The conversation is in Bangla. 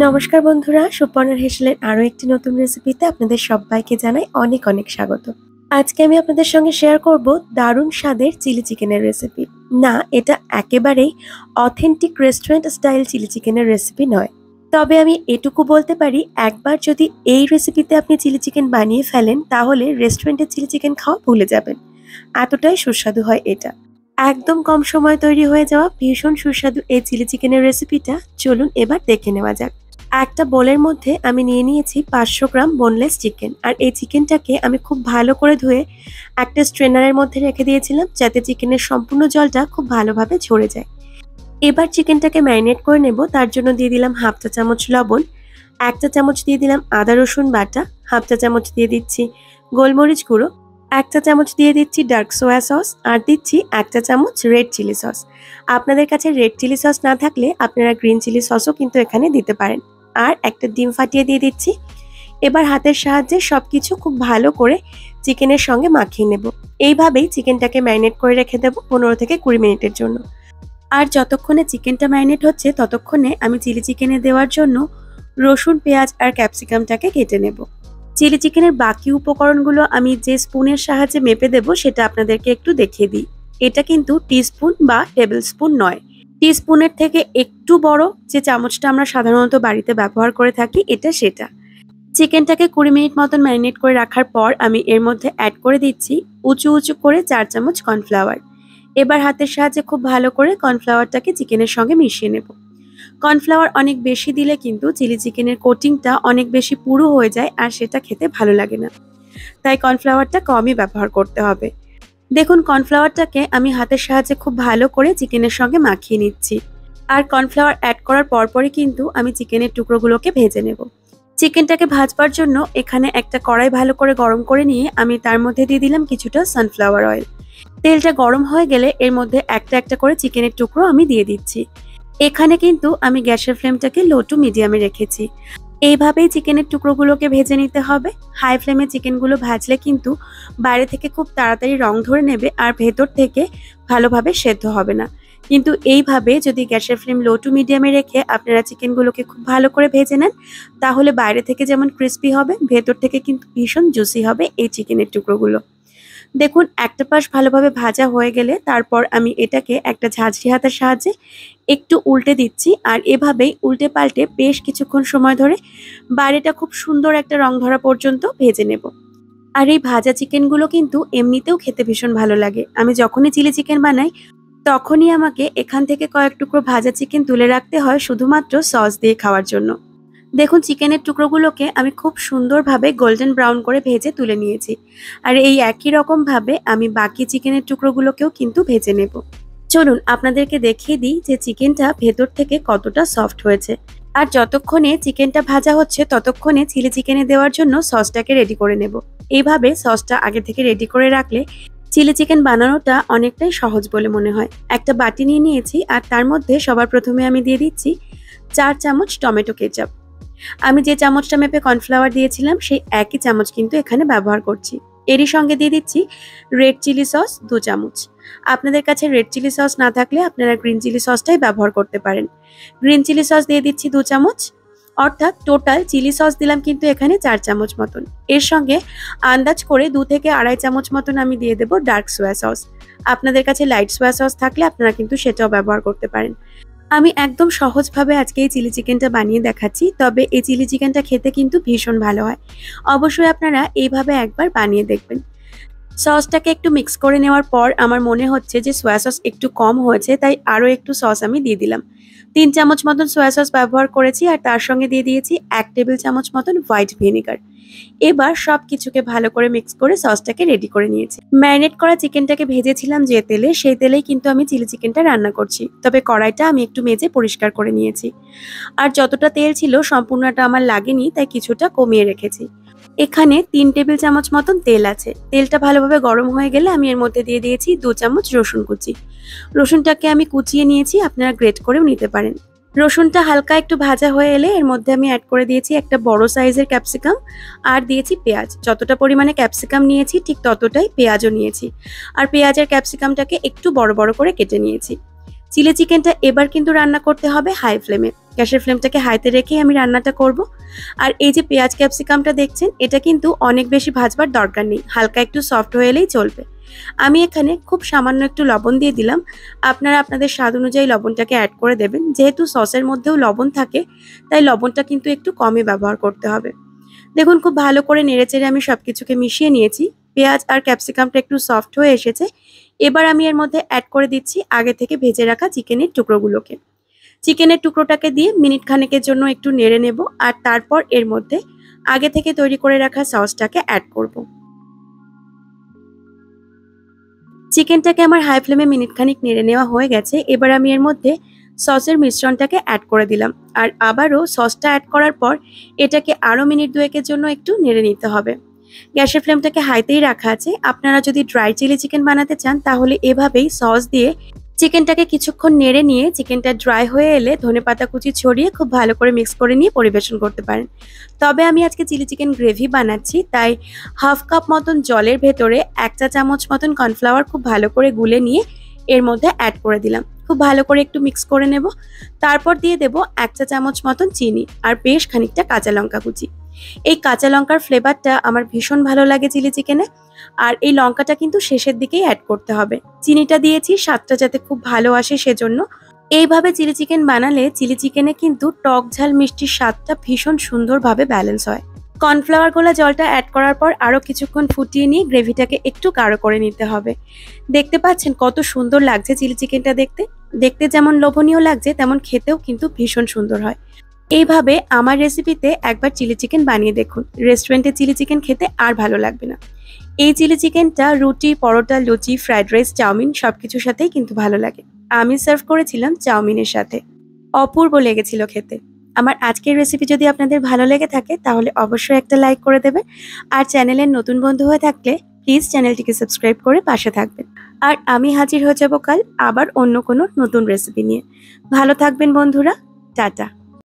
নমস্কার বন্ধুরা, সুপর্ণার হেসেলের আরো একটি নতুন রেসিপিতে আপনাদের সবাইকে জানাই অনেক অনেক স্বাগত। আজকে আমি আপনাদের সঙ্গে শেয়ার করব দারুণ স্বাদের চিলি চিকেনের রেসিপি। না, এটা একেবারেই অথেন্টিক রেস্টুরেন্ট স্টাইল চিলি চিকেনের রেসিপি নয়। তবে আমি এটুকু বলতে পারি, একবার যদি এই রেসিপিতে আপনি চিলি চিকেন বানিয়ে ফেলেন তাহলে রেস্টুরেন্টের চিলি চিকেন খাওয়া ভুলে যাবেন। এতটাই সুস্বাদু হয় এটা। একদম কম সময় তৈরি হয়ে যাওয়া ভীষণ সুস্বাদু এই চিলি চিকেনের রেসিপিটা চলুন এবার দেখে নেওয়া যাক। একটা বোলের মধ্যে আমি নিয়ে নিয়েছি 500 গ্রাম বোনলেস চিকেন। আর এই চিকেনটাকে আমি খুব ভালো করে ধুয়ে একটা স্ট্রেনারের মধ্যে রেখে দিয়েছিলাম, যাতে চিকেনের সম্পূর্ণ জলটা খুব ভালোভাবে ঝরে যায়। এবার চিকেনটাকে ম্যারিনেট করে নেব। তার জন্য দিয়ে দিলাম হাফ চা চামচ লবণ, 1 চা চামচ দিয়ে দিলাম আদা রসুন বাটা, হাফ চা চামচ দিয়ে দিচ্ছি গোলমরিচ গুঁড়ো, 1 চা চামচ দিয়ে দিচ্ছি ডার্ক সোয়া সস, আর দিচ্ছি 1 চা চামচ রেড চিলি সস। আপনাদের কাছে রেড চিলি সস না থাকলে আপনারা গ্রিন চিলি সসও কিন্তু এখানে দিতে পারেন। আর একটা ডিম ফাটিয়ে দিয়ে দিচ্ছি। এবার হাতের সাহায্যে সবকিছু খুব ভালো করে চিকেনের সঙ্গে মাখিয়ে নেব। এইভাবেই চিকেনটাকে ম্যারিনেট করে রেখে দেবো 15 থেকে 20 মিনিটের জন্য। আর যতক্ষণে চিকেনটা ম্যারিনেট হচ্ছে ততক্ষণে আমি চিলি চিকেনে দেওয়ার জন্য রসুন, পেঁয়াজ আর ক্যাপসিকামটাকে কেটে নেব। চিলি চিকেনের বাকি উপকরণগুলো আমি যে স্পুনের সাহায্যে মেপে দেব সেটা আপনাদেরকে একটু দেখিয়ে দিই। এটা কিন্তু টিস্পুন বা টেবিল স্পুন নয়, টিস্পুনের থেকে একটু বড় যে চামচটা আমরা সাধারণত বাড়িতে ব্যবহার করে থাকি, এটা সেটা। চিকেনটাকে 20 মিনিট মতন ম্যারিনেট করে রাখার পর আমি এর মধ্যে অ্যাড করে দিচ্ছি উঁচু উঁচু করে 4 চামচ কর্নফ্লাওয়ার। এবার হাতের সাহায্যে খুব ভালো করে কর্নফ্লাওয়ারটাকে চিকেনের সঙ্গে মিশিয়ে নেব। কর্নফ্লাওয়ার অনেক বেশি দিলে কিন্তু চিলি চিকেনের কোটিংটা অনেক বেশি পুরু হয়ে যায় আর সেটা খেতে ভালো লাগে না, তাই কর্নফ্লাওয়ারটা কমই ব্যবহার করতে হবে। দেখুন, কর্নফ্লাওয়ারটাকে আমি হাতের সাহায্যে খুব ভালো করে চিকেনের সঙ্গে মাখিয়ে নিচ্ছি। আর কর্নফ্লাওয়ার অ্যাড করার পরপরই কিন্তু আমি চিকেনের টুকরোগুলোকে ভেজে নেব। চিকেনটাকে ভাজবার জন্য এখানে একটা কড়াই ভালো করে গরম করে নিয়ে আমি তার মধ্যে দিয়ে দিলাম কিছুটা সানফ্লাওয়ার অয়েল। তেলটা গরম হয়ে গেলে এর মধ্যে একটা একটা করে চিকেনের টুকরো আমি দিয়ে দিচ্ছি। এখানে কিন্তু আমি গ্যাসের ফ্লেমটাকে লো টু মিডিয়ামে রেখেছি। এইভাবেই চিকেনের টুকরোগুলোকে ভেজে নিতে হবে। হাই ফ্লেমে চিকেনগুলো ভাজলে কিন্তু বাইরে থেকে খুব তাড়াতাড়ি রং ধরে নেবে আর ভেতর থেকে ভালোভাবে সেদ্ধ হবে না। কিন্তু এইভাবে যদি গ্যাসের ফ্লেম লো টু মিডিয়ামে রেখে আপনারা চিকেনগুলোকে খুব ভালো করে ভেজে নেন, তাহলে বাইরে থেকে যেমন ক্রিস্পি হবে, ভেতর থেকে কিন্তু ভীষণ জুসি হবে এই চিকেনের টুকরোগুলো। দেখুন, একটা পাশ ভালোভাবে ভাজা হয়ে গেলে তারপর আমি এটাকে একটা ঝাঁঝরি হাতের সাহায্যে একটু উল্টে দিচ্ছি। আর এভাবেই উল্টে পাল্টে বেশ কিছুক্ষণ সময় ধরে বাইরেটা খুব সুন্দর একটা রং ধরা পর্যন্ত ভেজে নেব। আর এই ভাজা চিকেনগুলো কিন্তু এমনিতেও খেতে ভীষণ ভালো লাগে। আমি যখনই চিলি চিকেন বানাই তখনই আমাকে এখান থেকে কয়েক টুকরো ভাজা চিকেন তুলে রাখতে হয় শুধুমাত্র সস দিয়ে খাওয়ার জন্য। দেখুন, চিকেনের টুকরোগুলোকে আমি খুব সুন্দরভাবে গোল্ডেন ব্রাউন করে ভেজে তুলে নিয়েছি। আর এই একই রকম ভাবে আমি বাকি চিকেনের টুকরোগুলোকেও কিন্তু ভেজে নেব। চলুন আপনাদেরকে দেখিয়ে দিই যে চিকেনটা ভেতর থেকে কতটা সফট হয়েছে। আর যতক্ষণে চিকেনটা ভাজা হচ্ছে ততক্ষণে চিলি চিকেনে দেওয়ার জন্য সসটাকে রেডি করে নেব। এইভাবে সসটা আগে থেকে রেডি করে রাখলে চিলি চিকেন বানানোটা অনেকটাই সহজ বলে মনে হয়। একটা বাটি নিয়ে নিয়েছি আর তার মধ্যে সবার প্রথমে আমি দিয়ে দিচ্ছি 4 চামচ টমেটো কেচাপ। আমি যে চামচটা মেপে কর্নফ্লাওয়ার দিয়েছিলাম সেই একই চামচ কিন্তু এখানে ব্যবহার করছি। এরই সঙ্গে দিয়ে দিচ্ছি রেড চিলি সস 2 চামচ। আপনাদের কাছে রেড চিলি সস না থাকলে আপনারা গ্রিন চিলি সসটাই ব্যবহার করতে পারেন। গ্রিন চিলি সস দিয়ে দিচ্ছি 2 চামচ, অর্থাৎ টোটাল চিলি সস দিলাম কিন্তু এখানে 4 চামচ মতন। এর সঙ্গে আন্দাজ করে 2 থেকে আড়াই চামচ মতন আমি দিয়ে দেবো ডার্ক সোয়া সস। আপনাদের কাছে লাইট সোয়া সস থাকলে আপনারা কিন্তু সেটাও ব্যবহার করতে পারেন। আমি একদম সহজভাবে আজকে এই চিলি চিকেনটা বানিয়ে দেখাচ্ছি, তবে এই চিলি চিকেনটা খেতে কিন্তু ভীষণ ভালো হয়। অবশ্যই আপনারা এইভাবে একবার বানিয়ে দেখবেন। সসটাকে একটু মিক্স করে নেওয়ার পর আমার মনে হচ্ছে যে সোয়া সস একটু কম হয়েছে, তাই আরও একটু সস আমি দিয়ে দিলাম। 3 চামচ মতন সোয়া সস ব্যবহার করেছি আর তার সঙ্গে দিয়ে দিয়েছি 1 টেবিল চামচ মতন হোয়াইট ভিনেগার। এবার সব কিছুকে ভালো করে মিক্স করে সসটাকে রেডি করে নিয়েছি। ম্যারিনেট করা চিকেনটাকে ভেজেছিলাম যে তেলে, সেই তেলেই কিন্তু আমি চিলি চিকেনটা রান্না করছি। তবে কড়াইটা আমি একটু মেজে পরিষ্কার করে নিয়েছি। আর যতটা তেল ছিল সম্পূর্ণটা আমার লাগেনি, তাই কিছুটা কমিয়ে রেখেছি। এখানে 3 টেবিল চামচ মতন তেল আছে। তেলটা ভালোভাবে গরম হয়ে গেলে আমি এর মধ্যে দিয়ে দিয়েছি 2 চামচ রসুন কুচি। রসুনটাকে আমি কুচিয়ে নিয়েছি, আপনারা গ্রেট করেও নিতে পারেন। রসুনটা হালকা একটু ভাজা হয়ে এলে এর মধ্যে আমি অ্যাড করে দিয়েছি একটা বড় সাইজের ক্যাপসিকাম আর দিয়েছি পেঁয়াজ। যতটা পরিমাণে ক্যাপসিকাম নিয়েছি ঠিক ততটাই পেঁয়াজও নিয়েছি। আর পেঁয়াজের ক্যাপসিকামটাকে একটু বড় বড় করে কেটে নিয়েছি। চিলি চিকেনটা এবার কিন্তু রান্না করতে হবে হাই ফ্লেমে। গ্যাসের ফ্লেমটাকে হাইতে রেখেই আমি রান্নাটা করব। আর এই যে পেঁয়াজ ক্যাপসিকামটা দেখছেন, এটা কিন্তু অনেক বেশি ভাজবার দরকার নেই, হালকা একটু সফট হয়ে এলেই চলবে। আমি এখানে খুব সামান্য একটু লবণ দিয়ে দিলাম। আপনারা আপনাদের স্বাদ অনুযায়ী লবণটাকে অ্যাড করে দেবেন। যেহেতু সসের মধ্যেও লবণ থাকে, তাই লবণটা কিন্তু একটু কমই ব্যবহার করতে হবে। দেখুন খুব ভালো করে নেড়েচেড়ে আমি সবকিছুকে মিশিয়ে নিয়েছি। পেঁয়াজ আর ক্যাপসিকামটা একটু সফট হয়ে এসেছে। এবার আমি এর মধ্যে অ্যাড করে দিচ্ছি আগে থেকে ভেজে রাখা চিকেনের টুকরোগুলোকে। চিকেনের টুকরোটাকে দিয়ে মিনিট খানেকের জন্য একটু নেড়ে নেব, আর তারপর এর মধ্যে আগে থেকে তৈরি করে রাখা সসটাকে অ্যাড করব। চিকেনটাকে আমার হাই ফ্লেমে মিনিট খানিক নেড়ে নেওয়া হয়ে গেছে। এবার আমি এর মধ্যে সসের মিশ্রণটাকে অ্যাড করে দিলাম, আর আবারও সসটা অ্যাড করার পর এটাকে আরও মিনিট দুয়েকের জন্য একটু নেড়ে নিতে হবে। গ্যাসের ফ্লেমটাকে হাইতেই রাখা আছে। আপনারা যদি ড্রাই চিলি চিকেন বানাতে চান তাহলে এভাবেই সস দিয়ে চিকেনটাকে কিছুক্ষণ নেড়ে নিয়ে চিকেনটা ড্রাই হয়ে এলে ধনেপাতা কুচি ছড়িয়ে খুব ভালো করে মিক্স করে নিয়ে পরিবেশন করতে পারেন। তবে আমি আজকে চিলি চিকেন গ্রেভি বানাচ্ছি, তাই হাফ কাপ মতন জলের ভেতরে 1 চা চামচ মতন কর্নফ্লাওয়ার খুব ভালো করে গুলে নিয়ে এর মধ্যে অ্যাড করে দিলাম। খুব ভালো করে একটু মিক্স করে নেব। তারপর দিয়ে দেব 1 চা চামচ মতন চিনি আর বেশ খানিকটা কাঁচা লঙ্কা কুচি। এই কাঁচা লঙ্কার ফ্লেভারটা আমার ভীষণ ভালো লাগে চিলি চিকেনে, আর এই লঙ্কাটা কিন্তু শেষের দিকেই অ্যাড করতে হবে। চিনিটা দিয়েছি স্বাদটা যাতে খুব ভালো আসে সেজন্য। এইভাবে চিলি চিকেন বানালে চিলি চিকেনে কিন্তু টক ঝাল মিষ্টির স্বাদটা ভীষণ সুন্দরভাবে ব্যালেন্স হয়। কর্নফ্লাওয়ার গোলা জলটা অ্যাড করার পর আরও কিছুক্ষণ ফুটিয়ে নিয়ে গ্রেভিটাকে একটু গাঢ় করে নিতে হবে। দেখতে পাচ্ছেন কত সুন্দর লাগছে চিলি চিকেনটা দেখতে। দেখতে যেমন লোভনীয় লাগছে, তেমন খেতেও কিন্তু ভীষণ সুন্দর হয়। এইভাবে আমার রেসিপিতে একবার চিলি চিকেন বানিয়ে দেখুন, রেস্টুরেন্টে চিলি চিকেন খেতে আর ভালো লাগবে না। এই চিলি চিকেনটা রুটি, পরোটা, লুচি, ফ্রাইড রাইস, চাউমিন সবকিছুর সাথেই কিন্তু ভালো লাগে। আমি সার্ভ করেছিলাম চাউমিনের সাথে, অপূর্ব লেগেছিল খেতে। আমার আজকের রেসিপি যদি আপনাদের ভালো লেগে থাকে তাহলে অবশ্যই একটা লাইক করে দেবেন, আর চ্যানেলের নতুন বন্ধু হয়ে থাকলে প্লিজ চ্যানেলটিকে সাবস্ক্রাইব করে পাশে থাকবেন। আর আমি হাজির হয়ে যাব কাল আবার অন্য কোনো নতুন রেসিপি নিয়ে। ভালো থাকবেন বন্ধুরা, টাটা।